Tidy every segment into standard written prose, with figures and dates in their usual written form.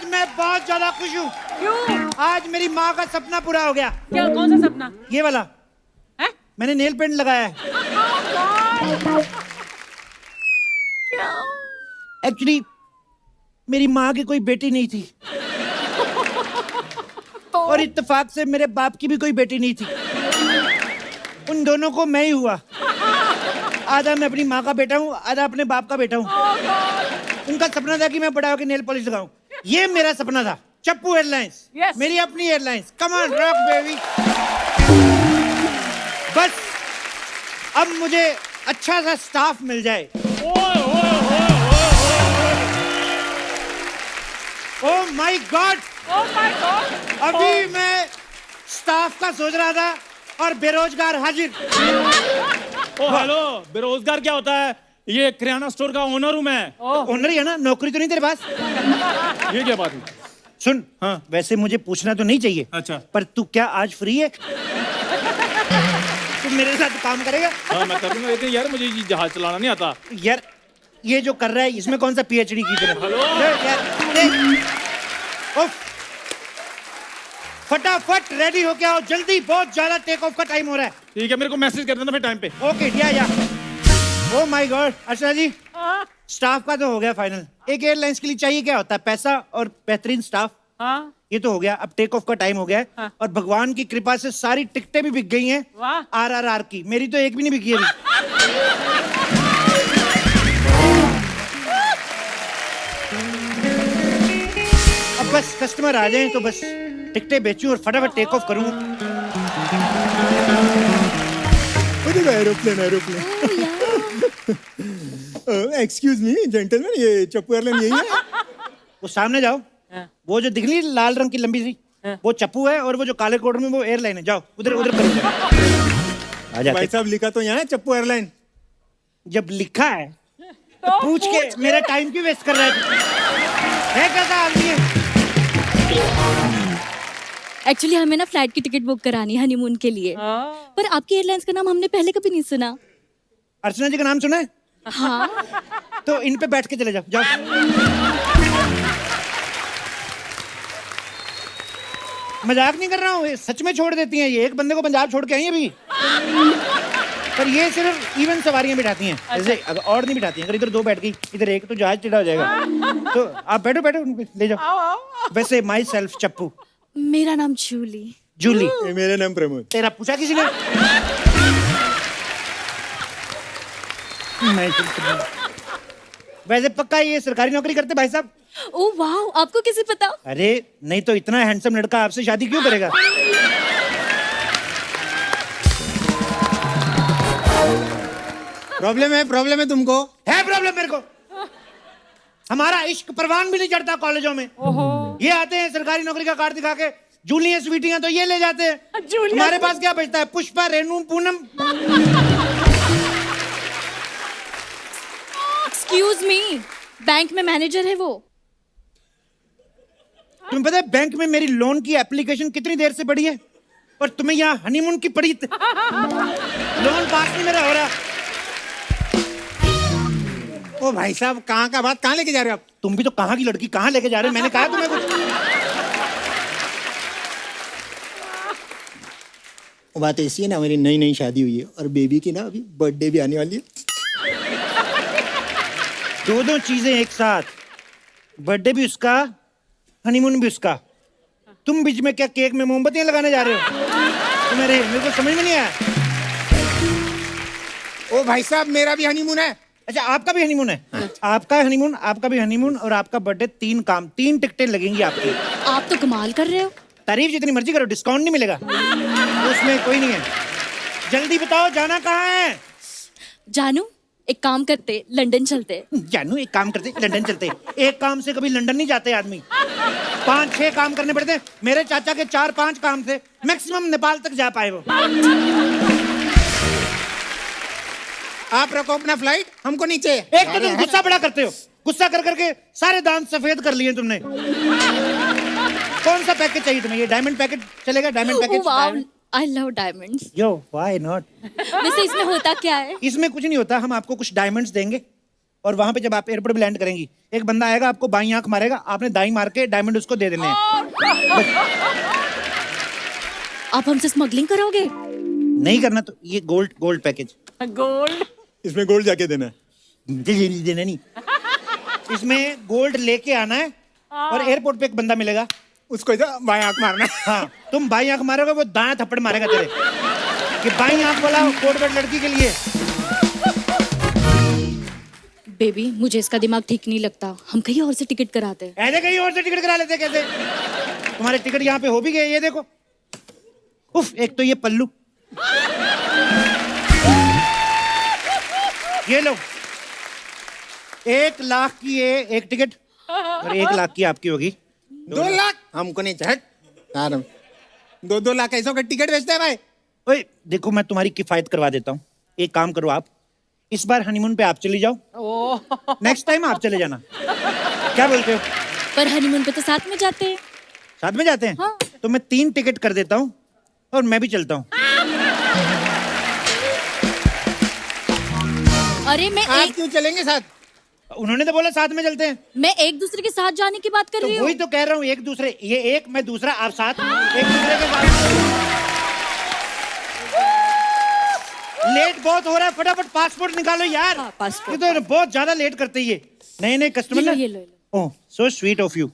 आज मैं बहुत ज्यादा खुश हूँ। क्यों? आज मेरी माँ का सपना पूरा हो गया। क्या? कौन सा सपना? ये वाला है? मैंने नेल पेंट लगाया है। क्या? एक्चुअली मेरी माँ की कोई बेटी नहीं थी और इत्तेफाक से मेरे बाप की भी कोई बेटी नहीं थी। उन दोनों को मैं ही हुआ। आधा मैं अपनी माँ का बेटा हूँ, आधा अपने बाप का बेटा हूँ। उनका सपना था कि मैं बड़ा होकर नेल पॉलिश लगाऊं। ये मेरा सपना था। चप्पू एयरलाइंस, Yes. मेरी अपनी airlines. Come on rock baby. बस अब मुझे अच्छा सा स्टाफ मिल जाए। ओह my God, Oh my God! अभी मैं स्टाफ का सोच रहा था और बेरोजगार हाजिर। ओ हेलो, बेरोजगार क्या होता है? ये किराना स्टोर का ओनर हूँ मैं। ओनर ही है ना, नौकरी तो नहीं तेरे पास? ये क्या बात है? सुन, हाँ। वैसे मुझे पूछना तो नहीं चाहिए, अच्छा। पर तू क्या आज फ्री है? तू मेरे साथ काम करेगा? हाँ मैं करूँगा, लेकिन यार मुझे ये जहाज चलाना नहीं आता। यार ये जो कर रहा है इसमें कौन सा पीएचडी की तेरे? हेलो। उफ, फटाफट रेडी हो के आओ जल्दी, बहुत ज्यादा टेक ऑफ का टाइम हो रहा है। ठीक है, मेरे को मैसेज कर देना फिर टाइम पे। ओके या ओ माय गॉड। अर्चना जी, हाँ? स्टाफ का तो हो गया फाइनल। एक एयरलाइंस के लिए चाहिए क्या होता है? पैसा और बेहतरीन स्टाफ। हाँ? ये तो हो गया, अब टेक ऑफ का टाइम हो गया है। हाँ। और भगवान की कृपा से सारी टिकटें भी बिक गई हैं। वाह। आरआरआर की, मेरी तो एक भी नहीं बिकी अभी। अब बस कस्टमर आ जाएं तो बस टिकटें बेचूं और फटाफट टेक ऑफ करूं। एरोप्लेन एक्सक्यूज मी जेंटलमैन, ये चप्पू एयरलाइन यही है? वो सामने जाओ, हाँ। वो जो दिख रही है लाल रंग की लंबी सी, हाँ। वो चप्पू है, और वो जो काले कोट में वो एयरलाइन है। जाओ उधर उधर करो। आ भाई जाते। साहब लिखा तो यहाँ है चप्पू एयरलाइन। जब लिखा है तो पूछ के मेरा टाइम क्यों वेस्ट कर रहा है कैसा आदमी है? एक्चुअली हमें ना फ्लाइट की टिकट बुक करानी है हनीमून के लिए, हाँ। पर आपकी एयरलाइंस का नाम हमने पहले कभी नहीं सुना। अर्चना जी का नाम सुना है? हाँ, तो इन पे बैठ के चले जाओ। जाओ। मजाक नहीं कर रहा हूँ, ये सच में छोड़ देती हैं। ये एक बंदे को पंजाब छोड़ के आई है अभी, पर ये सिर्फ इवन सवारियां बिठाती हैं। जैसे अगर और नहीं बिठाती हैं, अगर इधर दो बैठ गई, इधर एक, तो जहाज टेढ़ा हो जाएगा। तो आप बैठो बैठो, उन पे ले जाओ। आओ आओ। वैसे माई सेल्फ चप्पू। मेरा नाम जूली। जूली। ये मेरा नाम प्रमोद। तेरा पूछा किसी ने? मैं वैसे पक्का ये सरकारी नौकरी करते भाई साहब? ओ वाह, आपको कैसे पता? अरे नहीं तो इतना हैंडसम लड़का आपसे शादी क्यों करेगा? प्रॉब्लम है तुमको? है प्रॉब्लम मेरे को। हमारा इश्क परवान भी नहीं चढ़ता कॉलेजों में। ओहो। ये आते हैं सरकारी नौकरी का कार्ड दिखा के, जूलियां स्वीटियां तो ये ले जाते हैं। जूलिया हमारे पास क्या बचता है? Pushpa, Renu, Poonam. Excuse me, bank में मैनेजर है वो। तुम्हें पता है बैंक में मेरी लोन की एप्लीकेशन कितनी देर से पड़ी है, और तुम्हें यहाँ हनीमून की पड़ी। लोन पास नहीं मेरा हो रहा। ओ भाई साहब, कहाँ का बात कहाँ लेके जा रहे हो आप? तुम भी तो कहाँ की लड़की कहाँ लेके जा रहे हो? मैंने कहा तुम्हें कुछ? वो बात ऐसी है ना, मेरी नई नई शादी हुई है और बेबी की ना अभी बर्थडे भी आने वाली है। दो चीजें एक साथ, बर्थडे भी उसका, हनीमून भी उसका। तुम बीच में क्या केक में मोमबत्तियां लगाने जा रहे हो? तो मेरे को समझ में नहीं आया। ओ भाई साहब, मेरा भी हनीमून है। अच्छा आपका भी हनीमून है? आपका हनीमून, आपका भी हनीमून, और आपका बर्थडे, 3 काम, 3 टिकटें लगेंगी आपकी। आप तो कमाल कर रहे हो। तारीफ जितनी मर्जी करो, डिस्काउंट नहीं मिलेगा उसमें, कोई नहीं है। जल्दी बताओ जाना कहाँ है? जानू, एक काम करते, लंदन चलते। जानू एक काम करते, लंदन चलते। एक काम से कभी लंदन नहीं जाते आदमी, 5-6 काम करने पड़ते हैं। मेरे चाचा के 4-5 काम से मैक्सिमम नेपाल तक जा पाए वो। आप रखो अपना फ्लाइट, हमको नीचे। एक तो तुम गुस्सा बड़ा करते हो, गुस्सा कर करके सारे दांत सफेद कर लिए तुमने। कौन सा पैकेज चाहिए तुम्हें? ये डायमंड पैकेज चलेगा? Diamond package? वाह, I love diamonds. Yo why not? वैसे इसमें होता क्या है? इसमें कुछ नहीं होता, हम आपको कुछ डायमंड्स देंगे, और वहां पे जब आप एयरपोर्ट पे लैंड करेंगी, एक बंदा आएगा, आपको बाईं आंख मारेगा, आपने दाईं मार के डायमंड उसको दे देने हैं। आप हमसे स्मगलिंग करोगे? नहीं करना तो ये गोल्ड पैकेज। गोल्ड। इसमें गोल्ड जाके देना है। देना नहीं, इसमें गोल्ड लेके आना है और एयरपोर्ट पे एक बंदा मिलेगा, उसको बाएं आंख मारना है। हाँ तुम बाईं आंख मारोगे, वो दाएं थप्पड़ मारेगा तेरे कि बाईं आंख वाला कोट वेट लड़की के लिए। बेबी मुझे इसका दिमाग ठीक नहीं लगता, हम कहीं और से टिकट कराते हैं। ऐसे कहीं और से टिकट करा लेते कैसे? तुम्हारे टिकट यहाँ पे हो भी गए, ये देखो। उफ, एक तो ये पल्लू, ये लो 1 लाख की ये एक टिकट और 1 लाख की आपकी होगी। 2 लाख हमको नहीं चाहिए। 2 लाख ऐसा का टिकट बेचते हैं भाई। ओए देखो, मैं तुम्हारी किफायत करवा देता हूँ। एक काम करो, आप इस बार हनीमून पे आप चली जाओ, नेक्स्ट टाइम आप चले जाना। क्या बोलते हो? पर हनीमून पे तो साथ में जाते हैं। साथ में जाते हैं? हाँ। तो मैं 3 टिकट कर देता हूँ और मैं भी चलता हूँ। अरे आप क्यों चलेंगे साथ? उन्होंने तो बोला साथ में चलते हैं। मैं एक दूसरे के साथ जाने की बात कर तो रही वही हूँ। तो कह रहा हूँ, एक दूसरे, ये एक मैं दूसरा, आप साथ एक दूसरे के साथ। लेट बहुत हो रहा है, फटाफट पासपोर्ट निकालो यार। हाँ, पासपोर्ट। ये तो बहुत ज्यादा लेट करते ही ये नए कस्टमर ना। ये लो। Oh so sweet of you.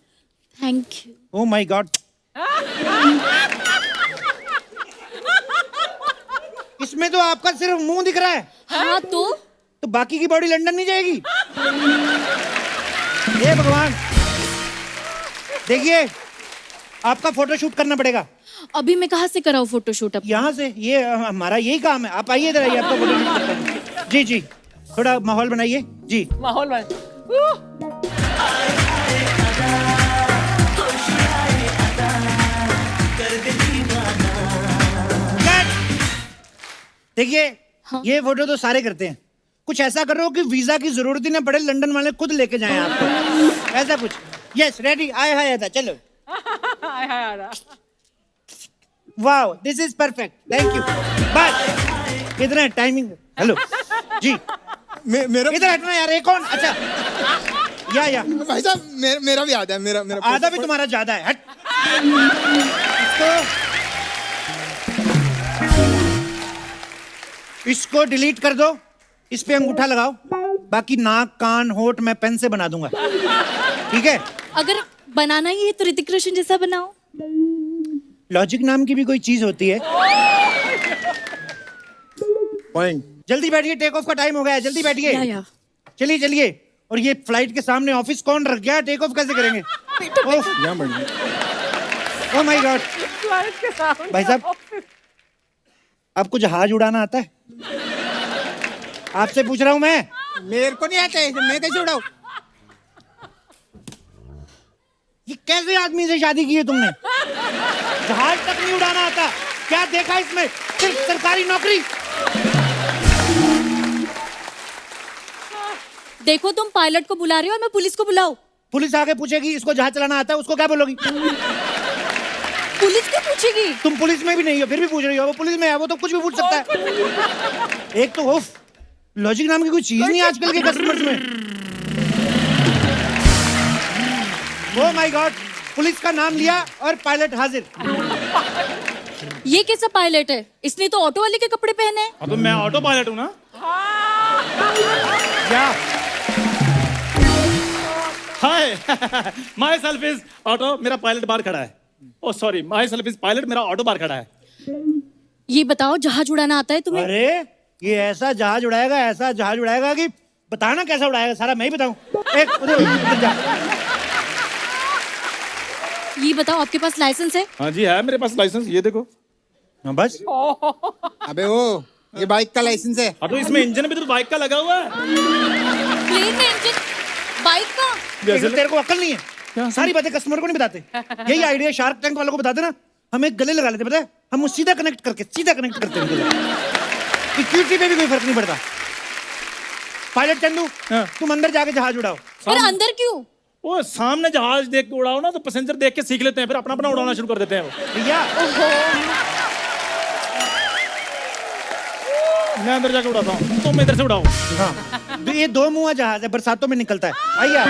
Thank you. Oh my God. इसमें तो आपका सिर्फ मुंह दिख रहा है, हाँ तो बाकी की बॉडी लंदन नहीं जाएगी? ये भगवान, देखिए आपका फोटोशूट करना पड़ेगा। अभी मैं कहाँ से कराऊँ फोटोशूट? अब यहाँ से, ये हमारा यही काम है। आप आइए इधर, आइए, आपका फोटोशूट करते हैं। जी जी, थोड़ा माहौल बनाइए जी। माहौल में। देखिए हाँ। ये फोटो तो सारे करते हैं, कुछ ऐसा करो कि वीजा की जरूरत ही ना पड़े, लंदन वाले खुद लेके जाएं आपको, ऐसा कुछ। यस रेडी, आए हाय था, चलो। Wow this is perfect, thank you. बस इतना टाइमिंग। हेलो जी, मेरा इधर हटना यार। एक कौन? अच्छा या भाई साहब, मेरा भी आधा है। मेरा आधा भी तुम्हारा ज्यादा है। हट इसको डिलीट कर दो, इस पे अंगूठा लगाओ, बाकी नाक कान होठ मैं पेन से बना दूंगा, ठीक है? अगर बनाना ही है तो ऋतिक रोशन जैसा बनाओ। लॉजिक नाम की भी कोई चीज होती है। पॉइंट। जल्दी बैठिए, टेक ऑफ का टाइम हो गया है, जल्दी बैठिए। या। चलिए चलिए। और ये फ्लाइट के सामने ऑफिस कौन रख गया? टेक ऑफ कैसे करेंगे? ओह माय गॉड। भाई साहब, आपको जहाज उड़ाना आता है? आपसे पूछ रहा हूं मैं। मेरे को नहीं आता है, मैं कैसे उड़ाऊं? ये कैसे आदमी से शादी की है तुमने? जहाज तक नहीं उड़ाना आता? क्या देखा इसमें? सिर्फ सरकारी नौकरी। देखो तुम पायलट को बुला रही हो और मैं पुलिस को बुलाऊं? पुलिस आके पूछेगी इसको जहाज चलाना आता है, उसको क्या बोलोगी? पुलिस क्यों पूछेगी? तुम पुलिस में भी नहीं हो फिर भी पूछ रही हो। वो पुलिस में है, वो तो कुछ भी पूछ सकता है। एक तो उफ, लॉजिक नाम की कोई चीज नहीं आजकल के कस्टमर्स में। ओह माय गॉड, पुलिस का नाम लिया और पायलट हाजिर। ये कैसा पायलट है? इसने तो ऑटो वाले के कपड़े पहने हैं। अब तो मैं ऑटो पायलट हूँ ना। क्या? Hi my self is auto, मेरा पायलट बाहर खड़ा है। Oh sorry, my self is pilot, मेरा ऑटो बाहर खड़ा है। ये बताओ जहाज उड़ाना आता है तुम्हें? अरे ये ऐसा जहाज उड़ाएगा, ऐसा जहाज उड़ाएगा कि बताना कैसा उड़ाएगा सारा मैं ही बताऊं। एक उधर जा। ये बताओ आपके पास लाइसेंस है? हाँ जी है मेरे पास लाइसेंस, ये देखो। हाँ, बस अबे वो ये बाइक का लाइसेंस है। हाँ तो इसमें इंजन भी तो बाइक का लगा हुआ है। प्लेन में इंजन, बाइक का। जैसे तेरे को अक्ल नहीं है, सारी बातें कस्टमर को नहीं बताते। यही आइडिया शार्क टैंक वालों को बताते ना, हम एक गले लगा लेते, पता है? हम सीधा कनेक्ट करते हैं। इक्विटी पे भी कोई फर्क नहीं पड़ता। पायलट चंदू, तुम अंदर जाके जहाज उड़ाओ। पर अंदर क्यों? वो सामने जहाज देख के उड़ाओ ना तो पैसेंजर देख के सीख लेते हैं, फिर अपना अपना उड़ाना शुरू कर देते हैं वो। भैया मैं अंदर जाके उड़ाता हूँ, तुम इधर से उड़ाओ। हाँ तो ये दो मुंहा जहाज है, बरसातों में निकलता है। आइए आप।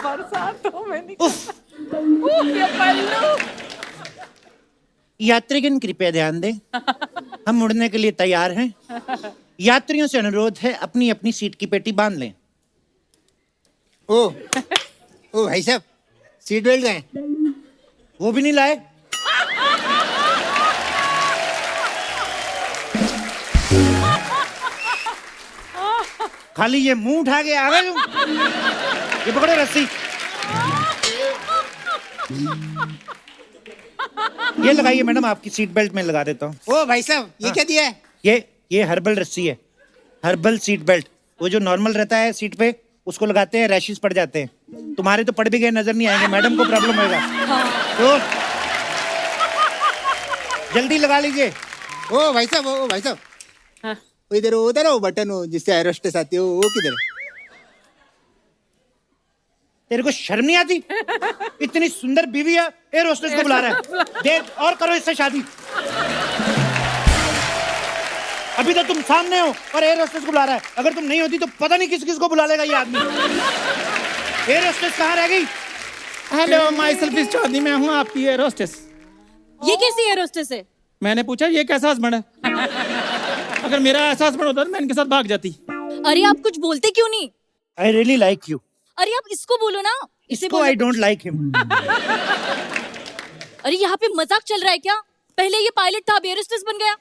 बरसातों में उफ, ये पल्लू। यात्रीगण कृपया ध्यान दें, हम उड़ने के लिए तैयार हैं। यात्रियों से अनुरोध है अपनी अपनी सीट की पेटी बांध लें। ओ ओ भाई साहब, सीट बेल्ट गए? वो भी नहीं लाए। खाली ये मुंह उठा के आ गए तुम। ये पकड़ो रस्सी, ये लगाइए मैडम, आपकी सीट बेल्ट में लगा देता हूँ। ओ भाई साहब, ये क्या दिया है? ये हर्बल रस्सी है, हर्बल सीट बेल्ट। वो जो नॉर्मल रहता है सीट पे, उसको लगाते हैं रैशेस पड़ जाते हैं। तुम्हारे तो पड़ भी गए, नजर नहीं आएंगे, मैडम को प्रॉब्लम होगा। तो जल्दी लगा लीजिए। ओ भाई साहब, ओ भाई साहब, हाँ। वो इधर उधर वो बटन हो जिससे एरोस्टेस आती है, वो किधर है? तेरे को शर्म नहीं आती? इतनी सुंदर बीवी है, एयर होस्टेस को बुला रहा है। देख और करो इससे शादी। अभी तो तुम सामने हो और एयर होस्टेस को बुला रहा है। अगर तुम नहीं होती तो पता नहीं किस किस को बुला लेगा ये आदमी। एयर होस्टेस कहाँ रह गई? Hello, myself is Chaudhary, मैं हूँ आपकी एयर होस्टेस। ये कैसी एयर होस्टेस है? मैंने पूछा ये कैसा हस्बैंड है? अगर मेरा ऐसा हस्बैंड होता तो मैं इनके साथ भाग जाती। अरे आप कुछ बोलते क्यों नहीं? I really like you. अरे आप इसको बोलो ना, इसे इसको बोलो। I don't like him. अरे यहाँ पे मजाक चल रहा है क्या? पहले ये पायलट था, अब एयर होस्टेस बन गया।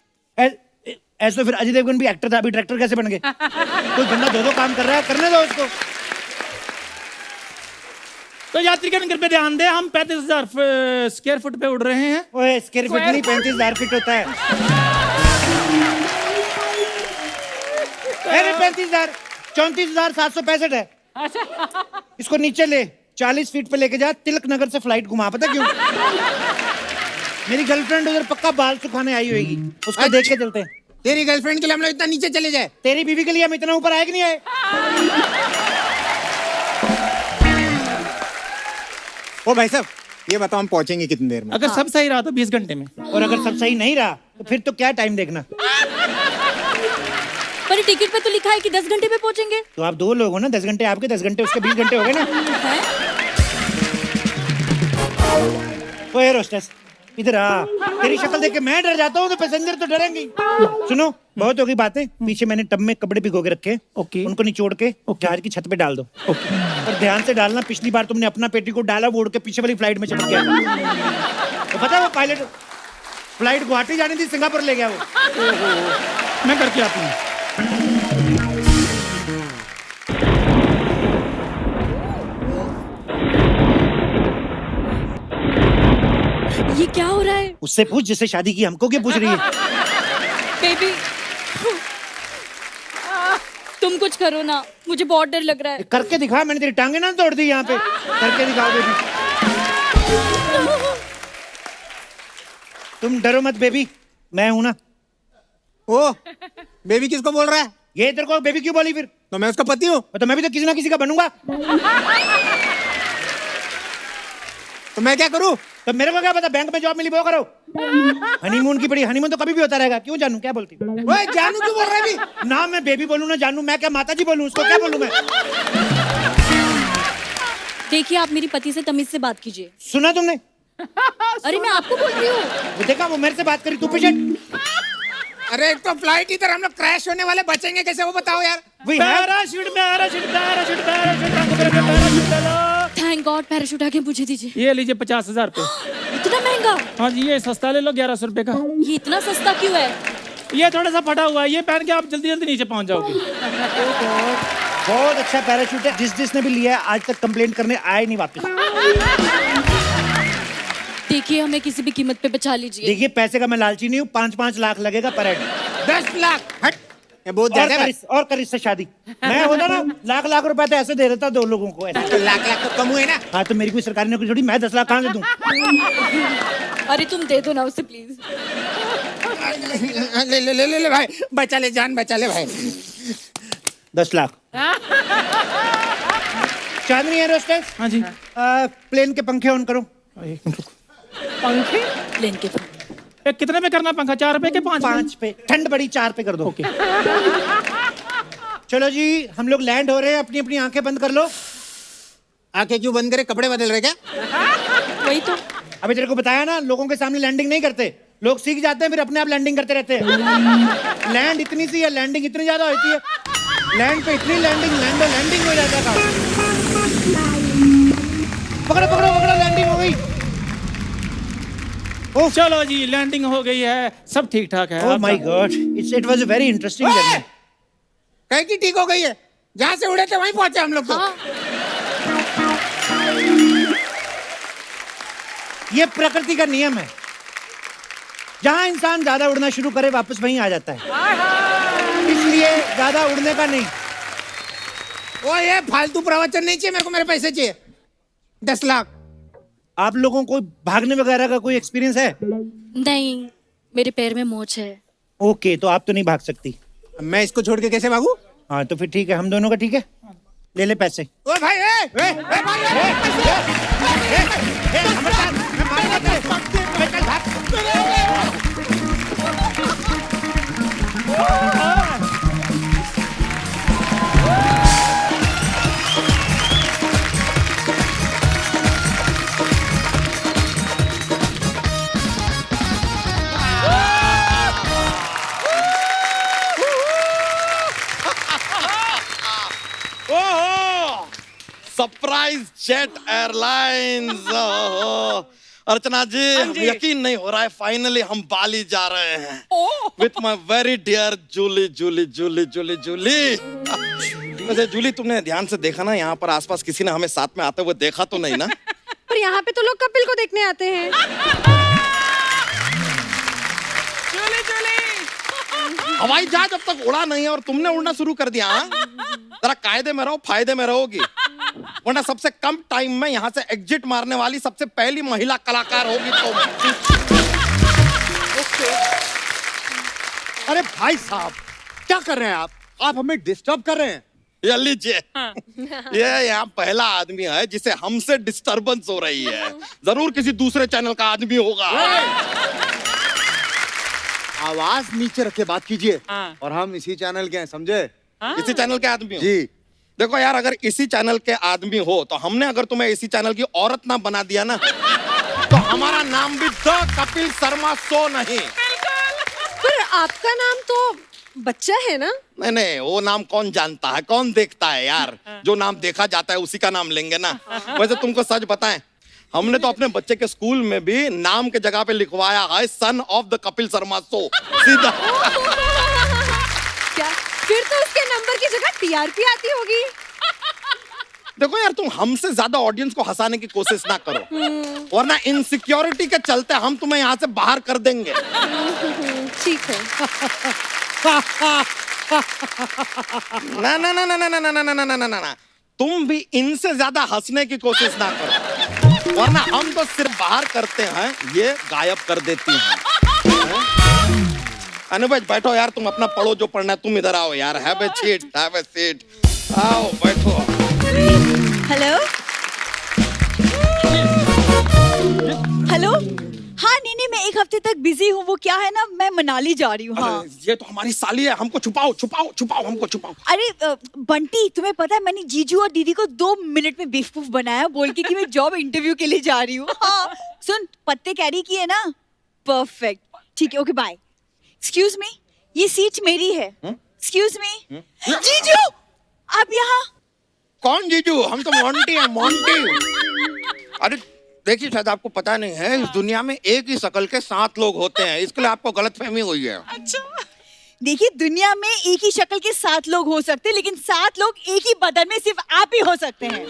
ऐसे फिर अजय देवगन भी एक्टर था, अभी डायरेक्टर कैसे बन गए? कोई बंदा दो काम कर रहा है, करने दो उसको। तो यात्रीगण कृपया ध्यान दें, हम 35,000 स्क्वायर फुट पे उड़ रहे हैं। ओए स्क्वायर फीट नहीं, 35,000 फीट होता है। अरे 35,000, 34,765 है। इसको नीचे ले, 40 फीट पे लेके जा, तिलक नगर से फ्लाइट घुमा। पता क्यों? मेरी गर्लफ्रेंड उधर पक्का बाल सुखाने आई होगी, उसको देख के चलते हैं। तेरी गर्लफ्रेंड के लिए हम लोग इतना नीचे चले जाए? तेरी बीवी के लिए हम इतना ऊपर आए कि नहीं आए? ओ भाई साहब, ये बताओ हम पहुंचेंगे कितनी देर में? अगर सब सही रहा तो 20 घंटे में। और अगर सब सही नहीं रहा तो फिर तो क्या टाइम देखना। पर टिकट पे तो लिखा है कि 10 घंटे में पहुंचेंगे। तो आप दो लोग हो ना, 10 घंटे आपके, 10 घंटे उसके, 20 घंटे हो गए ना। ओ एयर होस्टेस, इधर आ। तेरी शक्ल देख के मैं डर जाता हूँ तो पैसेंजर तो डरेंगे। सुनो, बहुत हो गई बातें। पीछे मैंने टब में कपड़े भिगो के रखे, ओके। उनको निचोड़ के जहाज की छत पे डाल दो। और ध्यान से डालना, पिछली बार तुमने अपना पेटी को डाला, वो उड़ के पीछे वाली फ्लाइट में चमक गया था। तो पता है वो पायलट फ्लाइट गुवाहाटी जानी थी, सिंगापुर ले गया वो। मैं करके आती हूँ। ये क्या हो रहा है? उससे पूछ जिससे शादी की, हमको क्या पूछ रही है? बेबी तुम कुछ करो ना, मुझे बहुत डर लग रहा है। करके दिखा, मैंने तेरी टांगे ना तोड़ दी यहाँ पे। करके दिखाओ बेबी। तुम डरो मत बेबी, मैं हूं ना। ओ बेबी किसको बोल रहा है? ये तेरे को बेबी क्यों बोली फिर? तो मैं उसका पति हूँ। तो मैं भी तो किसी ना किसी का बनूंगा। तो मैं क्या करूँ? तो मेरे को क्या पता, बैंक में जॉब मिली वो करो। हनीमून की पड़ी, हनीमून तो कभी भी होता रहेगा। क्यों जानू, क्या बोलती? ओए जानू क्यों बोल रहा है अभी? ना मैं बेबी बोलूं ना जानू, मैं क्या माता जी बोलूं? उसको क्या बोलूं मैं? देखिए आप मेरी पति से तमीज से बात कीजिए। सुना तुमने? अरे मैं आपको बोल रही हूँ। वो देखा, वो मेरे से बात करी, तू पीछे। अरे एक तो फ्लाइट इधर, हम लोग क्रैश होने वाले, बचेंगे कैसे वो बताओ यार। वही है। Parachute parachute parachute parachute parachute. Thank God, parachute आके मुझे दीजिए। ये लीजिए 50,000 रुपए। इतना महंगा? हाँ जी, ये सस्ता ले लो, 1100 रुपए का। ये इतना सस्ता क्यों है? ये थोड़ा सा फटा हुआ है, ये पहन के आप जल्दी जल्दी नीचे पहुंच जाओगे। बहुत अच्छा पैराशूट है। जिसने भी लिया है आज तक कंप्लेंट करने आए नहीं वापस। देखिए हमें किसी भी कीमत पे बचा लीजिए। देखिए पैसे का मैं लालची नहीं हूँ, 5-5 लाख लगेगा पर हेड। 10 लाख हट, ये बहुत ज्यादा है। और कर इससे शादी। मैं होता ना, लाख रुपए तो ऐसे दे देता दो लोगों को ऐसे। तो लाख तो कम हुए ना। हाँ तो मेरी कोई सरकारी नौकरी थोड़ी, मैं 10 लाख कहाँ से दूं? अरे तुम दे दो ना उसे प्लीज। ले ले ले ले ले भाई, बचा ले जान, बचा ले भाई। 10 लाख। चांदनी एयर होस्टेस, हाँ जी। प्लेन के पंखे ऑन करो। एक मिनट रुको। पंखे प्लेन के पंख। ए, कितने पे करना पंखा, 4 पे के 5 पे? 5 पे, ठंड बड़ी 4 पे कर दो। ओके। चलो जी, हम लोग लैंड हो रहे हैं, अपनी अपनी आंखें बंद कर लो। आंखें क्यों बंद करे, कपड़े बदल रहे क्या? वही तो। अभी तेरे को बताया ना, लोगों के सामने लैंडिंग नहीं करते, लोग सीख जाते हैं फिर अपने आप लैंडिंग करते रहते हैं। लैंड इतनी सी है, लैंडिंग इतनी ज्यादा होती है। लैंड पे इतनी लैंडिंग हो जाता है काम। पकड़ो पकड़ो पकड़ो, लैंडिंग हो गई। चलो जी, लैंडिंग हो गई है, सब ठीक ठाक है। ओह my God, it was a very interesting journey. कहीं की ठीक हो गई है, जहां से उड़े थे वहीं पहुंचे हम लोग तो। हाँ। ये प्रकृति का नियम है, जहां इंसान ज्यादा उड़ना शुरू करे वापस वहीं आ जाता है, इसलिए ज्यादा उड़ने का नहीं। ओ ये फालतू प्रवचन नहीं चाहिए मेरे को, मेरे पैसे चाहिए 10 लाख। आप लोगों को भागने वगैरह का कोई एक्सपीरियंस है? नहीं, मेरे पैर में मोच है। ओके, तो आप तो नहीं भाग सकती। मैं इसको छोड़ के कैसे भागू? हाँ तो फिर ठीक है, हम दोनों का ठीक है, ले ले पैसे। ओ भाई सरप्राइज जेट एयरलाइंस। अर्चना जी, यकीन नहीं हो रहा है, फाइनली हम बाली जा रहे हैं with my very dear Julie Julie Julie Julie Julie. वैसे जूली, तुमने ध्यान से देखा ना, यहाँ पर आसपास किसी ने हमें साथ में आते हुए देखा तो नहीं ना? पर यहाँ पे तो लोग कपिल को देखने आते हैं। चले चले। हवाई जहाज अब तक उड़ा नहीं है और तुमने उड़ना शुरू कर दिया। हाँ? जरा कायदे में रहो, फायदे में रहोगी, वरना सबसे कम टाइम में यहाँ से एग्जिट मारने वाली सबसे पहली महिला कलाकार होगी तुम। अरे भाई साहब, क्या कर रहे हैं आप हमें डिस्टर्ब कर रहे हैं। ये लीजिए, ये यहाँ पहला आदमी है जिसे हमसे डिस्टरबेंस हो रही है। जरूर किसी दूसरे चैनल का आदमी होगा। आवाज नीचे रख के बात कीजिए। हाँ। और हम इसी चैनल के हैं, समझे? इसी चैनल के आदमी हो? जी। देखो यार, अगर इसी चैनल के आदमी हो तो हमने अगर तुम्हें इसी चैनल की औरत ना बना दिया ना, तो हमारा नाम भी द कपिल शर्मा शो नहीं। पर आपका नाम तो बच्चा है ना? नहीं नहीं, वो नाम कौन जानता है, कौन देखता है यार। जो नाम देखा जाता है उसी का नाम लेंगे ना। वैसे तुमको सच बताएं, हमने तो अपने बच्चे के स्कूल में भी नाम के जगह पे लिखवाया है son of the Kapil Sharma show, सीधा। क्या फिर तो उसके नंबर की जगह टीआरपी आती होगी। देखो यार, तुम हमसे ज्यादा ऑडियंस को हंसाने की कोशिश ना करो, वरना इनसिक्योरिटी के चलते हम तुम्हें यहाँ से बाहर कर देंगे। ठीक है। ना ना ना ना ना ना ना ना ना ना ना ना, तुम भी इनसे ज्यादा हंसने की कोशिश ना करो, वरना हम तो सिर्फ बाहर करते हैं, ये गायब कर देती हैं। अनुज बैठो यार, तुम अपना पढ़ो जो पढ़ना है। तुम इधर आओ यार, have a seat, have a seat, आओ बैठो। Hello hello. हाँ नहीं, मैं 1 हफ्ते तक बिजी हूँ। वो क्या है ना, मैं मनाली जा रही हूँ। हाँ। ये तो हमारी साली है, हमको छुपाओ छुपाओ छुपाओ, हमको छुपाओ। अरे बंटी, तुम्हें पता है मैंने जीजू और दीदी को 2 मिनट में बेवकूफ बनाया, बोल के कि मैं जॉब इंटरव्यू के लिए जा रही हूँ। हाँ सुन, पत्ते कैरी किए ना, परफेक्ट, ठीक है, ओके बाय। एक्सक्यूज मी, ये सीट मेरी है। एक्सक्यूज मी, जीजू आप यहाँ। कौन जीजू? हम तो मोंटी हैं, मोंटी। अरे देखिए, शायद आपको पता नहीं है, इस दुनिया में एक ही शक्ल के 7 लोग होते हैं, इसके लिए आपको गलतफहमी हुई है। अच्छा, देखिए दुनिया में एक ही शक्ल के 7 लोग हो सकते हैं, लेकिन 7 लोग एक ही बदन में सिर्फ आप ही हो सकते हैं।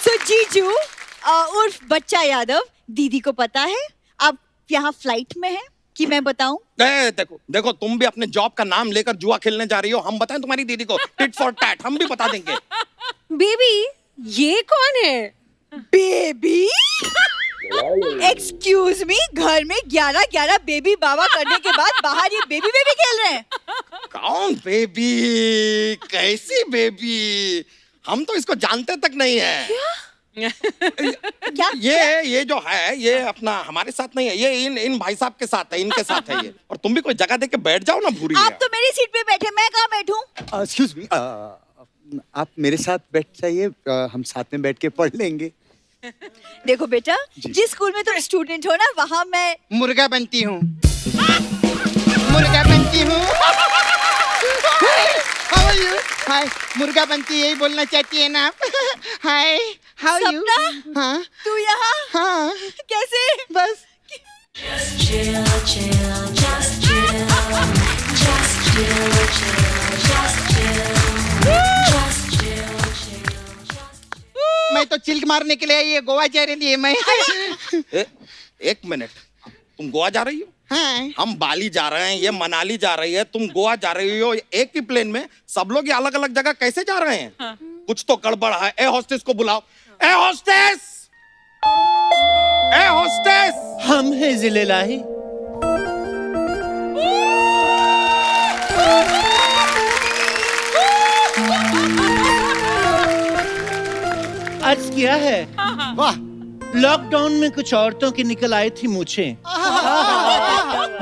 सो जीजू उर्फ बच्चा यादव, दीदी को पता है आप यहाँ फ्लाइट में हैं कि मैं बताऊं? देखो देखो, तुम भी अपने जॉब का नाम लेकर जुआ खेलने जा रही हो। हम बताएं तुम्हारी दीदी को, टिट फॉर टैट, हम भी बता देंगे। बेबी, ये कौन है? बेबी? एक्सक्यूज मी, घर में 11 बेबी बाबा करने के बाद बाहर ये बेबी बेबी खेल रहे हैं। कौन बेबी? कैसी बेबी? हम तो इसको जानते तक नहीं है। क्या ये जो है ये अपना हमारे साथ नहीं है, ये इन भाई साहब के साथ है, इनके साथ है ये। और तुम भी कोई जगह दे के बैठ जाओ ना भूरी। आप तो मेरी सीट पे बैठे, मैं कहाँ बैठूं? एक्सक्यूज मी, आप मेरे साथ बैठ जाइए, हम साथ में बैठ के पढ़ लेंगे। देखो बेटा, जिस स्कूल में तुम स्टूडेंट हो ना, वहाँ मैं मुर्गा बनती हूँ, मुर्गा बनती हूँ। How are you? हाय, मुर्गा बनती यही बोलना चाहती है ना आप? हाय, how are you? सपना, हाँ तू यहाँ हाँ कैसे? बस मैं तो चिल्क मारने के लिए ये गोवा जा रही है मैं। एक मिनट, तुम गोवा जा रही हो? हाँ हम बाली जा रहे हैं, ये मनाली जा रही है, तुम गोवा जा रही हो। एक ही प्लेन में सब लोग ये अलग अलग जगह कैसे जा रहे हैं? कुछ तो गड़बड़ है। ए हॉस्टेस को बुलाओ। ए हॉस्टेस, ए हॉस्टेस। हम हैं जिलेलाही। अर्ज किया है, वाह, लॉकडाउन में कुछ औरतों की निकल आई थी मूछें।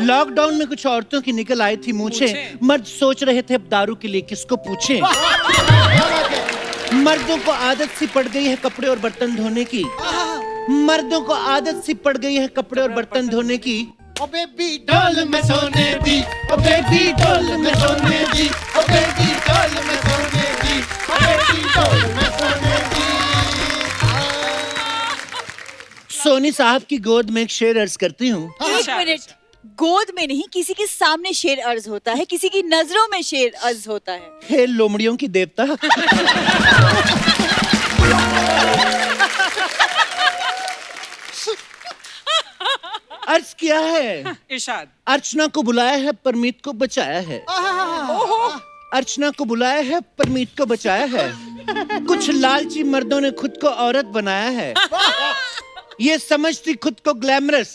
लॉकडाउन में कुछ औरतों की निकल आई थी मूछें। मर्द सोच रहे थे अब दारू के लिए किसको पूछें। मर्दों को आदत सी पड़ गई है कपड़े और बर्तन धोने की। मर्दों को आदत सी पड़ गई है कपड़े और बर्तन धोने की। ओ बेबी डॉल में सोने दी, ओ बेबी डॉल में सोने दी, ओ बेबी डॉल में सोने दी, ओ बेबी डॉल में सोने दी। सोनी साहब की गोद में एक शेर अर्ज करती हूँ। एक मिनट, गोद में नहीं, किसी के सामने शेर अर्ज होता है, किसी की नजरों में शेर अर्ज होता है। हे लोमड़ियों की देवता। अर्ज किया है, इरशाद। अर्चना को बुलाया है परमीत को बचाया है। अर्चना को बुलाया है परमीत को बचाया है। कुछ लालची मर्दों ने खुद को औरत बनाया है। ये समझती खुद को ग्लैमरस,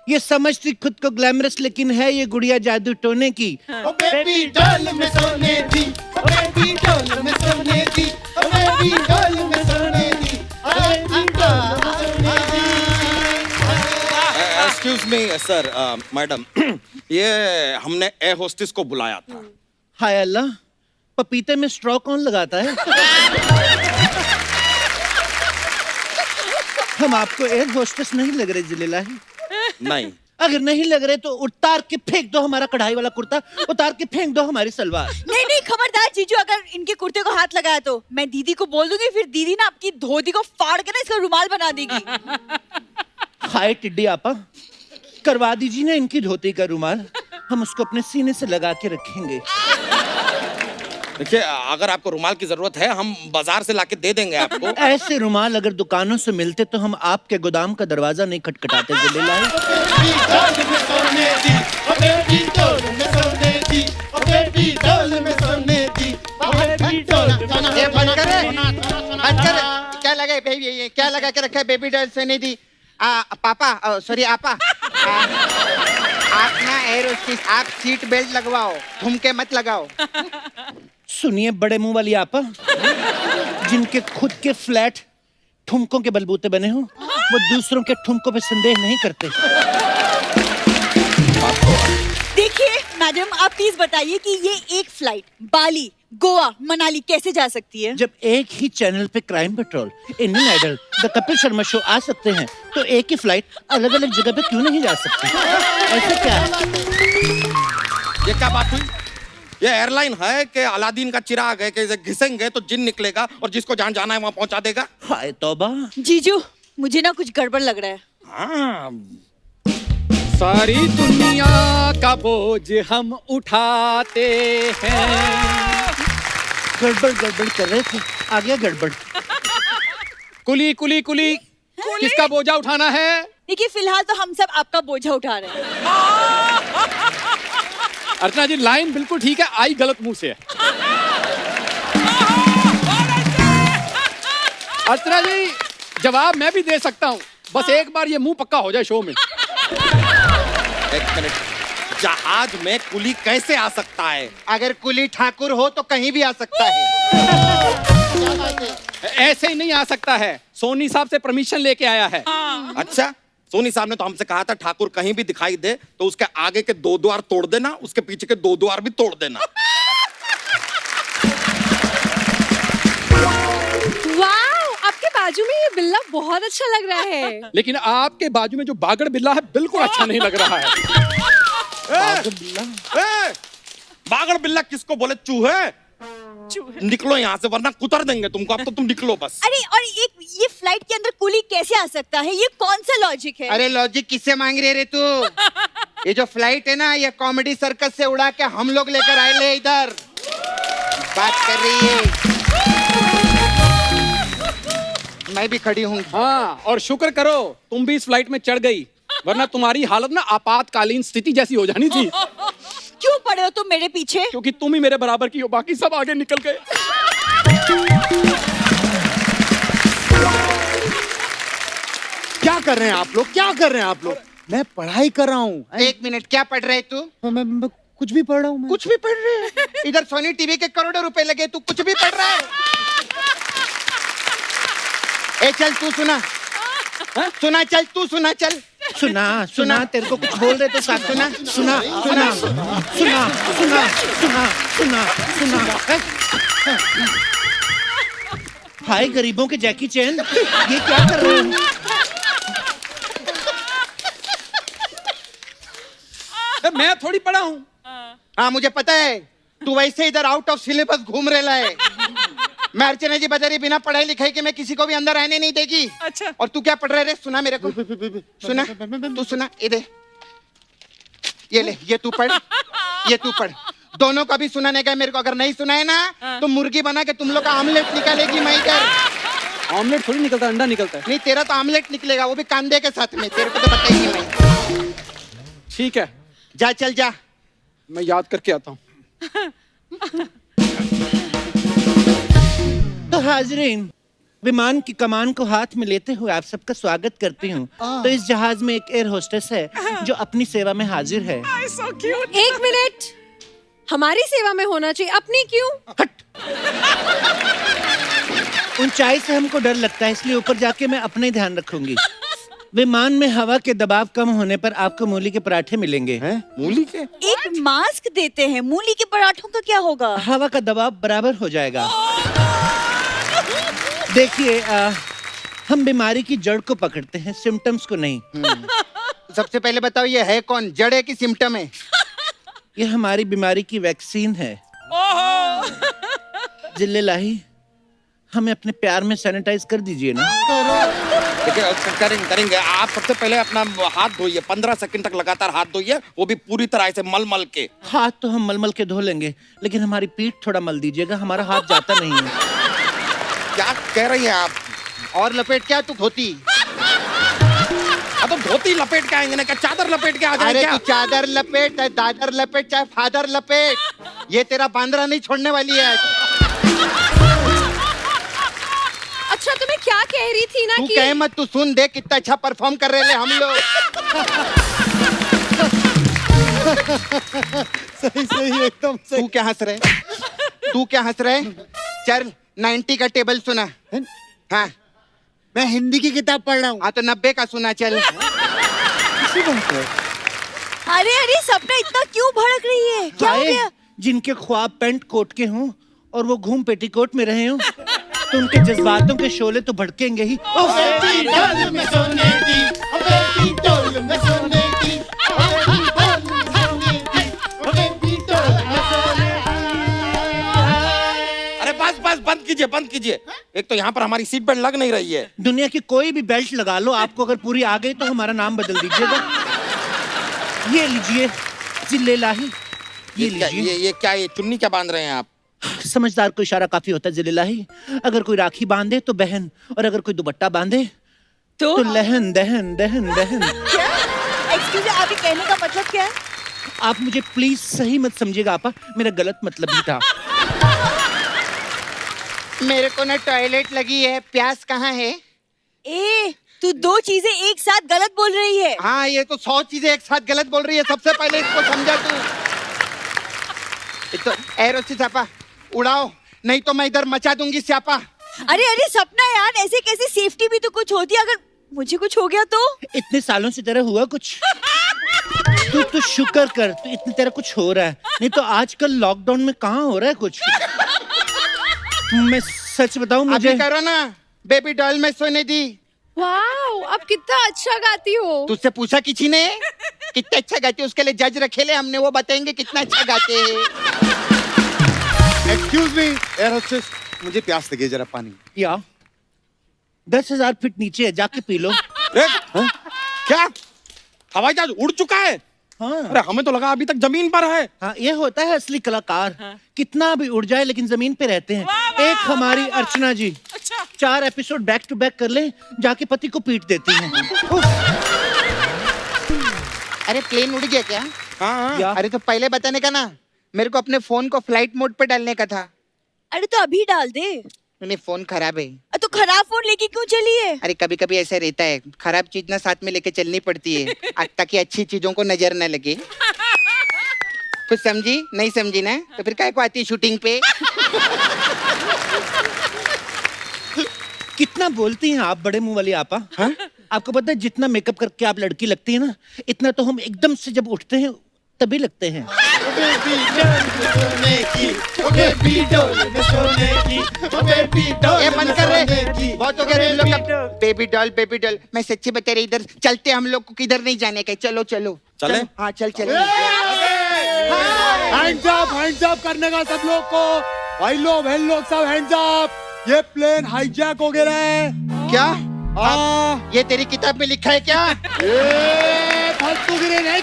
ये समझती खुद को ग्लैमरस, लेकिन है ये गुड़िया जादू टोने की। ओ बेबी डॉल में सोने दी, ओ बेबी डॉल में सोने दी, ओ बेबी डॉल में सोने दी, ओ बेबी डॉल में सोने दी। एक्सक्यूज मी सर, मैडम, ये हमने ए होस्टेस को बुलाया था। हाय अल्लाह, पपीते में स्ट्रॉ कौन लगाता है? हम आपको एयर होस्टेस नहीं लग रहे जिलेलाही। नहीं, अगर नहीं लग रहे तो उतार के फेंक दो हमारा कढ़ाई वाला कुर्ता, उतार के फेंक दो हमारी सलवार। नहीं नहीं, खबरदार जीजू, अगर इनके कुर्ते को हाथ लगाया तो मैं दीदी को बोल दूंगी, फिर दीदी ना आपकी धोती को फाड़ के ना इसका रुमाल बना देगी। हाय टिड्डी आपा, करवा दीजिए ना इनकी धोती का रुमाल, हम उसको अपने सीने से लगा के रखेंगे। देखिए, अगर आपको रुमाल की जरूरत है हम बाजार से लाके दे देंगे आपको। ऐसे रुमाल अगर दुकानों से मिलते तो हम आपके गोदाम का दरवाजा नहीं खटखटाते जिलेलाही। ये बंद कर। क्या लगा बेबी, ये क्या लगा के रखा है बेबी डॉल सोने दी? पापा, सॉरी आपा, आप ना एयर होस्टेस, आप सीट बेल्ट लगवाओ, ठुमके मत लगाओ। सुनिए बड़े मुंह वाली आपा, जिनके खुद के फ्लैट ठुमकों के बलबूते बने हो, वो दूसरों के ठुमकों पे संदेह नहीं करते। देखिए मैडम, आप प्लीज बताइए कि ये एक फ्लाइट बाली, गोवा, मनाली कैसे जा सकती है? जब एक ही चैनल पे Crime Patrol, Indian Idol, the Kapil Sharma show आ सकते हैं, तो एक ही फ्लाइट अलग अलग जगह पे क्यों नहीं जा सकती? ऐसे क्या है? ये क्या बात हुई? ये एयरलाइन है कि अलादीन का चिराग है कि इसे घिसेंगे तो जिन निकलेगा और जिसको जहां जाना है वहां पहुंचा देगा? हाय तौबा। जीजू, मुझे ना कुछ गड़बड़ लग रहा है। हाँ, सारी दुनिया का बोझ हम उठाते हैं। गड़बड़ गड़बड़ कर रहे थे, आ गया गड़बड़। कुली कुली कुली, किसका बोझा उठाना है? देखिए फिलहाल तो हम सब आपका बोझा उठा रहे हैं। अर्चना जी, लाइन बिल्कुल ठीक है, आई गलत मुंह से है। अर्चना जी, जवाब मैं भी दे सकता हूँ, बस एक बार ये मुंह पक्का हो जाए शो में। एक मिनट, जहाज में कुली कैसे आ सकता है? अगर कुली ठाकुर हो तो कहीं भी आ सकता है। ऐसे ही नहीं आ सकता है, सोनी साहब से परमिशन लेके आया है। अच्छा, सोनी साहब ने तो हमसे कहा था ठाकुर कहीं भी दिखाई दे तो उसके आगे के 2 द्वार तोड़ देना, उसके पीछे के 2 द्वार भी तोड़ देना। वाह, आपके बाजू में ये बिल्ला बहुत अच्छा लग रहा है। लेकिन आपके बाजू में जो बागड़ बिल्ला है बिल्कुल अच्छा नहीं लग रहा है। बागड़ बिल्ला किसको बोले? चूहे। निकलो यहाँ से वरना कुतर देंगे तुमको। अब तो तुम निकलो बस। अरे और ये फ्लाइट के अंदर कूली कैसे आ सकता है? ये कौन सा लॉजिक है? अरे लॉजिक किससे मांग रही है रे तू? ये जो फ्लाइट है ना, ये कॉमेडी सर्कस से उड़ा के हम लोग लेकर आए ले इधर। बात कर रही है, मैं भी खड़ी हूँ। हाँ, और शुक्र करो तुम भी इस फ्लाइट में चढ़ गई, वरना तुम्हारी हालत ना आपातकालीन स्थिति जैसी हो जानी थी। क्यों पड़े हो तुम मेरे पीछे? क्योंकि तुम ही मेरे बराबर की हो, बाकी सब आगे निकल गए। क्या कर रहे हैं आप लोग? क्या कर रहे हैं आप लोग? मैं पढ़ाई कर रहा हूँ। 1 मिनट, क्या पढ़ रहे तू? मैं कुछ भी पढ़ रहा हूँ। कुछ भी पढ़ रहे हैं? इधर सोनी टीवी के करोड़ों रुपए लगे, तू कुछ भी पढ़ रहा है? ए चल तू सुना, सुना चल, तू सुना चल। सुना तेरे को कुछ बोल रहे तो साथ सुना सुना सुना सुना सुना सुना सुना सुना। हाय गरीबों के जैकी चैन, ये क्या कर रहे हो? मैं थोड़ी पढ़ा हूँ। हाँ मुझे पता है, तू वैसे इधर आउट ऑफ सिलेबस घूम रहा है। मैं अर्चना जी बता रही, बिना पढ़ाई लिखाई के मैं किसी को भी अंदर आने नहीं देगी। अच्छा। और तू क्या पढ़ रहा है? सुना मेरे को, सुना, तू सुना, इधर ये ले, ये तू पढ़, ये तू पढ़। दोनों का भी सुनाने का है मेरे को। अगर नहीं सुना है ना तो मुर्गी बना के तुम लोग का आमलेट निकालेगी मैं इधर। ऑमलेट थोड़ी निकलता, अंडा निकलता है। नहीं, तेरा तो आमलेट निकलेगा, वो भी कांदे के साथ में। तेरे को तो बताइए मैं। ठीक है, जा चल जा। मैं याद करके आता हूँ। तो हाजरीन, विमान की कमान को हाथ में लेते हुए आप सबका स्वागत करती हूँ। तो इस जहाज में एक एयर होस्टेस है जो अपनी सेवा में हाजिर है। एक मिनट, हमारी सेवा में होना चाहिए, अपनी क्यों? ऊंचाई से हमको डर लगता है, इसलिए ऊपर जाके मैं अपने ध्यान रखूंगी। विमान में हवा के दबाव कम होने पर आपको मूली के पराठे मिलेंगे। मूली के? एक मास्क देते हैं, मूली के पराठों का क्या होगा? हवा का दबाव बराबर हो जाएगा। देखिए, हम बीमारी की जड़ को पकड़ते हैं, सिम्टम्स को नहीं। सबसे पहले बताओ, ये है कौन? जड़ है कि सिम्टम है? ये हमारी बीमारी की वैक्सीन है। जिल्ले लाही, हमें अपने प्यार में सैनिटाइज कर दीजिए ना। करेंगे करेंगे। आप सबसे पहले अपना हाथ धोइए, 15 सेकंड तक लगातार हाथ धोइए, वो भी पूरी तरह से मल मल के। हाथ तो हम मल मल के धो लेंगे, लेकिन हमारी पीठ थोड़ा मल दीजिएगा, हमारा हाथ जाता नहीं है। क्या कह रही हैं आप? और लपेट क्या तू धोती? अब तो धोती लपेट के आएंगे ना, क्या चादर लपेट के आ जाएंगे? अरे क्या? तू चादर लपेट, चाहे दादर लपेट, चाहे फादर लपेट, ये तेरा बांद्रा नहीं छोड़ने वाली है। अच्छा, तुम्हें क्या कह रही थी ना तू कि कहे मत, तू सुन, देख कितना अच्छा परफॉर्म कर रहे हैं हम लोग। सही सही, एकदम सही। तू क्या हंस रहे? तू क्या हंस रहे? चल 90 का टेबल सुना। हाँ, मैं हिंदी की किताब पढ़ रहा हूँ। हाँ तो 90 का सुना। चल। अरे अरे, सपना इतना क्यों भड़क रही है? क्या हो हाय, गया? जिनके ख्वाब पैंट कोट के हों और वो घूम पेटीकोट में रहे हों, तो उनके जज्बातों के शोले तो भड़केंगे ही। बेटी डोल में सोने दी, बेटी डोल में सोने दी, बेटी डोल में सोने दी, बेटी डोल में सोने दी। अरे बस बस, बंद कीजिए बंद कीजिए। एक तो यहाँ पर हमारी सीट बेल्ट लग नहीं रही है। दुनिया की कोई भी बेल्ट लगा लो, आपको अगर पूरी आ गई तो हमारा नाम बदल दीजिएगा। ये लीजिए जिल्ले लाही, ये लीजिए। ये क्या, ये चुन्नी क्या बांध रहे हैं आप? समझदार को इशारा काफी होता है जिल्ले लाही। अगर कोई राखी बांधे तो बहन, और अगर कोई दुपट्टा बांधे तो लहन दहन दहन दहन। क्या? एक्सक्यूज मी, आपके कहने का मतलब क्या है? आप मुझे प्लीज सही मत समझिएगा आपा, मेरा गलत मतलब ही था। मेरे को ना टॉयलेट लगी है, प्यास कहाँ है? ए, तू दो चीजें एक साथ गलत बोल रही है। हाँ, ये तो 100 चीजें एक साथ गलत बोल रही है। सबसे पहले इसको समझा तू। एक तो एरो से स्यापा उड़ाओ, नहीं तो मैं इधर मचा दूंगी स्यापा। अरे अरे सपना यार, ऐसे कैसे, सेफ्टी भी तो कुछ होती है, अगर मुझे कुछ हो गया तो? इतने सालों से तेरा हुआ कुछ? तू शुक्र कर, तू इतने तेरा कुछ हो रहा है, नहीं तो आजकल लॉकडाउन में कहाँ हो रहा है कुछ। मैं सच बताऊं, मुझे अभी करो ना बेबी डॉल में सोने दी। वाओ, आप कितना अच्छा गाती हो। तुझसे पूछा किसी ने कितना अच्छा गाते हो? उसके लिए जज रखे ले हमने, वो बताएंगे कितना अच्छा गाते हैं। एक्सक्यूज मी एयर होस्टेस, मुझे प्यास लगी है, जरा पानी। या 10,000 फीट नीचे है, जाके पी लो। हाँ? क्या हवाई जहाज उड़ चुका है? हाँ अरे हमें तो लगा अभी तक जमीन पर है। हाँ, ये होता है असली कलाकार। कितना भी उड़ जाए लेकिन जमीन पे रहते हैं। एक हमारी अर्चना जी 4 एपिसोड बैक टू बैक कर ले, जाके पति को पीट देती हैं। अरे प्लेन उड़ गया क्या? हाँ या अरे तो पहले बताने का ना, मेरे को अपने फोन को फ्लाइट मोड पे डालने का था। अरे तो अभी डाल दे। नहीं, फोन खराब है। तो खराब फोन लेके क्यों चली है? अरे कभी कभी ऐसा रहता है, खराब चीज ना साथ में लेके चलनी पड़ती है ताकि अच्छी चीजों को नजर न लगे। कुछ समझी? नहीं समझी ना? तो फिर काय को आती है शूटिंग पे? कितना बोलती हैं आप बड़े मुंह वाली आपा। हाँ? आपको पता है जितना मेकअप करके आप लड़की लगती है ना, इतना तो हम एकदम से जब उठते हैं तभी लगते हैं। ये बंद कर रहे, बहुत हो गया तुम लोग का बेबी डॉल बेबी डॉल। मैं सच्ची बता रही, इधर चलते, हम लोग को किधर नहीं जाने का। चलो चलो चले? हाँ चल चले। हैंड्स अप करने का सब लोग को। भाई लोग बहन लोग सब हैंड्स अप। ये प्लेन हाईजैक हो गया है। क्या? हाँ, ये तेरी किताब में लिखा है क्या? ये फालतूगिरी नहीं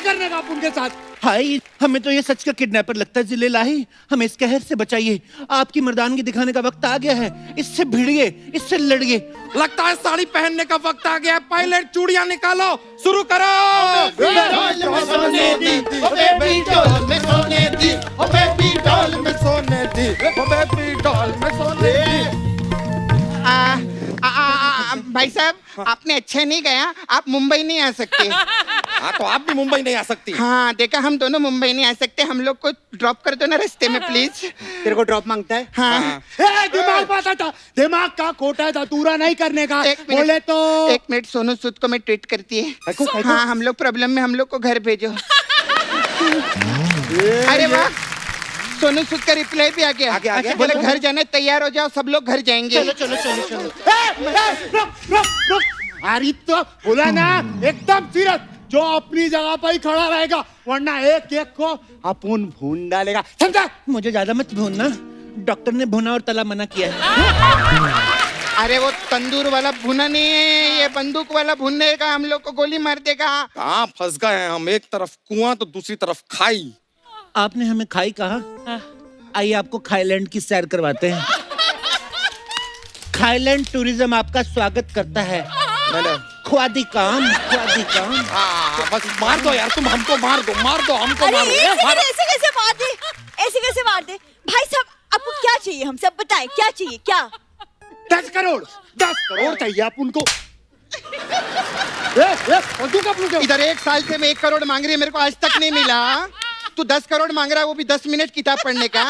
करने का आप उनके साथ। हाय, हमें तो ये सच का किडनैपर लगता है। जिले लाही, हमें इस कहर से बचाइए। आपकी मर्दानगी दिखाने का वक्त आ गया है। इससे भिड़िए, इससे लड़िए। लगता है साड़ी पहनने का वक्त आ गया है। पायलट चूड़ियां निकालो, शुरू करो। भाई साहब, आपने अच्छा नहीं गया, आप मुंबई नहीं आ सकते। हाँ तो आप भी मुंबई नहीं आ सकती। हाँ देखा, हम दोनों मुंबई नहीं आ सकते। हम लोग को ड्रॉप कर दो ना रास्ते में प्लीज। तेरे को ड्रॉप मांगता है? हाँ दिमाग पाता था, दिमाग का कोटा था, दूरा नहीं करने का। एक मिनट, बोले तो एक मिनट, सोनू सूद को मैं ट्वीट करती है। हाँ, हम लोग प्रॉब्लम में, हम लोग को घर भेजो। अरे वाह, सोनू सूद का रिप्लाई भी आ गया। आ गया? बोले घर जाने तैयार हो जाओ, सब लोग घर जाएंगे। चलो चलो चलो चलो। रुक। अरे तो बोला ना, एकदम सीरियस, जो अपनी जगह पर ही खड़ा रहेगा, वरना एक एक को अपन भून डालेगा, समझा? मुझे ज्यादा मत भूनना, डॉक्टर ने भुना और तला मना किया है। अरे वो तंदूर वाला भुना नहीं है, ये बंदूक वाला भुनने का, हम लोग को गोली मार देगा। कहाँ फंस गए हैं हम? एक तरफ कुआं तो दूसरी तरफ खाई। आपने हमें खाई कहा? आइए आपको थाईलैंड की सैर करवाते हैं। थाईलैंड टूरिज्म आपका स्वागत करता है। ख्वादी काम। हाँ बस मार दो यार, तुम हमको मार दो हमको अरे मार दो। एक सेकंड, ऐसे कैसे मार दे? ऐसे कैसे मार दे? भाई साहब, आपको क्या चाहिए? हम सब बताएं, क्या चाहिए? क्या? 10 करोड़ चाहिए आप उनको। इधर 1 साल से मैं 1 करोड़ मांग रही है, मेरे को आज तक नहीं मिला। तू 10 करोड़ मांग रहा है, वो भी 10 मिनट किताब पढ़ने का।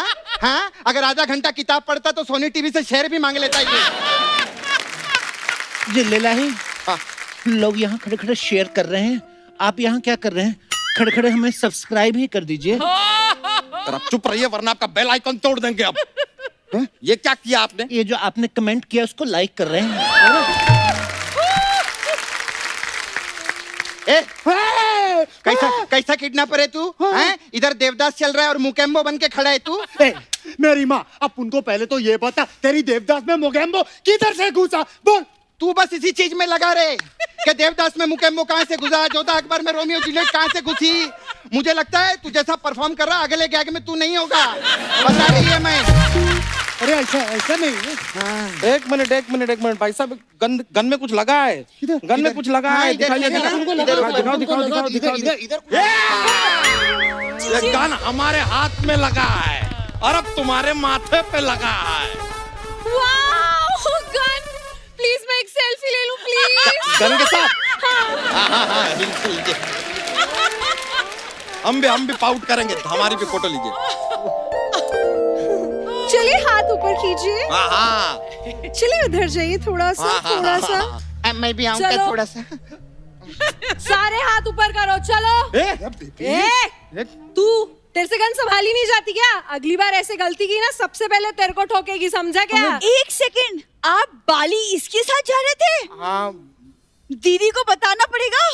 हाँ, अगर आधा घंटा किताब पढ़ता तो सोनी टीवी से शेयर भी मांग लेता ये। जिले लाही, लोग यहाँ खड़े खड़े शेयर कर रहे हैं, आप यहाँ क्या कर रहे हैं? खड़े खड़े हमें सब्सक्राइब ही कर दीजिए। जरा चुप रहिए वरना आपका बेल आइकन तोड़ देंगे अब। ये क्या किया आपने? ये जो आपने कमेंट किया उसको लाइक कर रहे हैं। कैसा किडनैपर है तू? हैं? इधर देवदास चल रहा है और मुकेम्बो बन के खड़ा है तू। मेरी माँ, अब उनको पहले तो ये बता, तेरी देवदास में मोगेम्बो किधर से घुसा? बोल। तू बस इसी चीज में लगा रहे कि देवदास में मुकेम्बो कहाँ से घुसा, जोधा अकबर में रोमियो जूलियट कहाँ से घुसी। मुझे लगता है तू जैसा परफॉर्म कर रहा अगले गैग में तू नहीं होगा, बता रही है मैं। अरे ऐसा नहीं है। हाँ। एक मिनट भाई साहब, गन में कुछ लगा है। गन में कुछ लगा है, दिखाइए। ये गन हमारे हाथ में लगा है और अब तुम्हारे माथे पे लगा है। Wow, gun! प्लीज मैं एक सेल्फी ले लूं प्लीज। गन के साथ? हाँ, बिल्कुल। हम भी पाउट करेंगे, हमारी भी फोटो लीजिए। चलिए हाथ ऊपर कीजिए, हाँ हाँ चलिए उधर जाइए थोड़ा सा, थोड़ा सा। मैं भी आऊँ क्या चलो। थोड़ा सा? सारे हाथ ऊपर करो, चलो। ए, तू तेरे से गन संभाली नहीं जाती क्या? अगली बार ऐसे गलती की ना, सबसे पहले तेरे को ठोकेगी, समझा क्या? एक सेकंड, आप बाली इसके साथ जा रहे थे? हाँ दीदी को बताना पड़ेगा।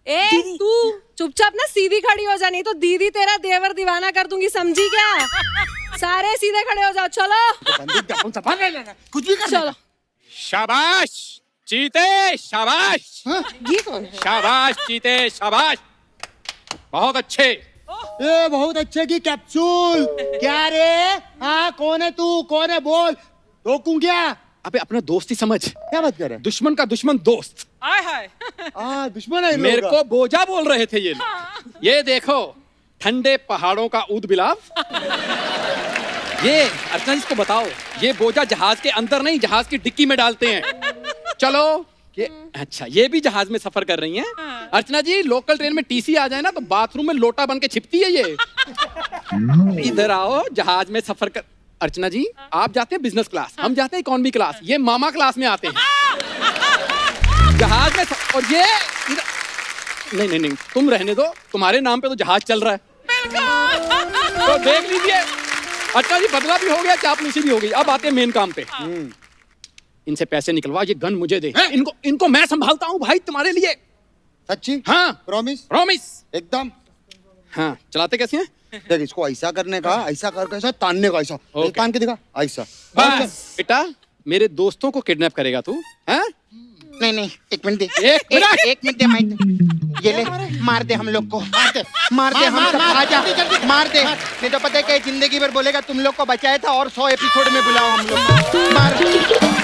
ए, तू चुपचाप ना सीधी खड़ी हो जा, नहीं तो दीदी तेरा देवर दीवाना कर दूंगी, समझी क्या? सारे सीधे खड़े हो जाओ, चलो कुछ भी कर चलो। शाबाश चीते, शाबाश। ये कौन है? शाबाश चीते, शाबाश। बहुत अच्छे। ये बहुत अच्छे की कैप्सूल। क्या रे? हाँ कौन है तू? कौन है बोल? रोकूं क्या? अबे अपना दोस्त ही समझ, क्या बात कर रहे दुश्मन का दुश्मन दोस्त। हैं? दुश्मन है इन मेरे लोगों को बोझा बोल रहे थे ये लोग। ये देखो, ठंडे पहाड़ों का ऊद बिलाव। ये अर्चना जी को बताओ, ये बोझा जहाज के अंदर नहीं, जहाज की डिक्की में डालते हैं। चलो ये अच्छा, ये भी जहाज में सफर कर रही हैं। अर्चना जी, लोकल ट्रेन में टीसी आ जाए ना तो बाथरूम में लोटा बन के छिपती है ये। इधर आओ, जहाज में सफर कर। अर्चना जी, आप जाते हैं बिजनेस क्लास, हम जाते हैं इकोनॉमी क्लास, ये मामा क्लास में आते हैं। जहाज में और ये नहीं नहीं नहीं, तुम रहने दो, तुम्हारे नाम पे तो जहाज चल रहा है। तो देख लीजिए, अच्छा जी, बदला भी हो गया, चापलूसी भी हो गई। अब आते हैं मेन काम पे। इनसे पैसे निकलवा, ये गन मुझे दे। इनको मैं संभालता हूँ भाई, तुम्हारे लिए। सच्ची? हाँ प्रॉमिस? प्रॉमिस एकदम। हाँ, चलाते कैसे हैं? देख इसको ऐसा करने का, ऐसा करके ऐसा तानने का, ऐसा ओके। तान के दिखा, ऐसा। बस बेटा, मेरे दोस्तों को किडनैप करेगा तू? हैं? नहीं नहीं, एक मिनट दे, एक मिनट। एक मिनट दे माइक। ये ले, मार दे हम लोग को, मार दे हम सब, आजा मार दे। नहीं तो पता है क्या, जिंदगी भर बोलेगा तुम लोग को बचाया था और 100 एपिसोड में बुलाओ हम लोग को। मार।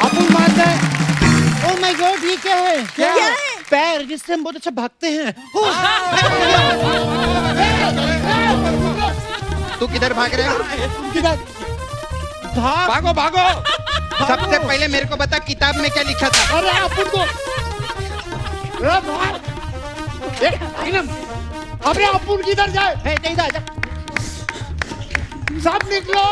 अपन मारते हैं। ओह माय गॉड, ये क्या है? क्या है? पैर जिससे हम बहुत अच्छा भागते हैं। तू किधर भाग रहा है? किधर? भागो भागो। सबसे पहले मेरे को बता, किताब में क्या लिखा था? अरे अपन को अरे अपन किधर जाए? सब निकलो।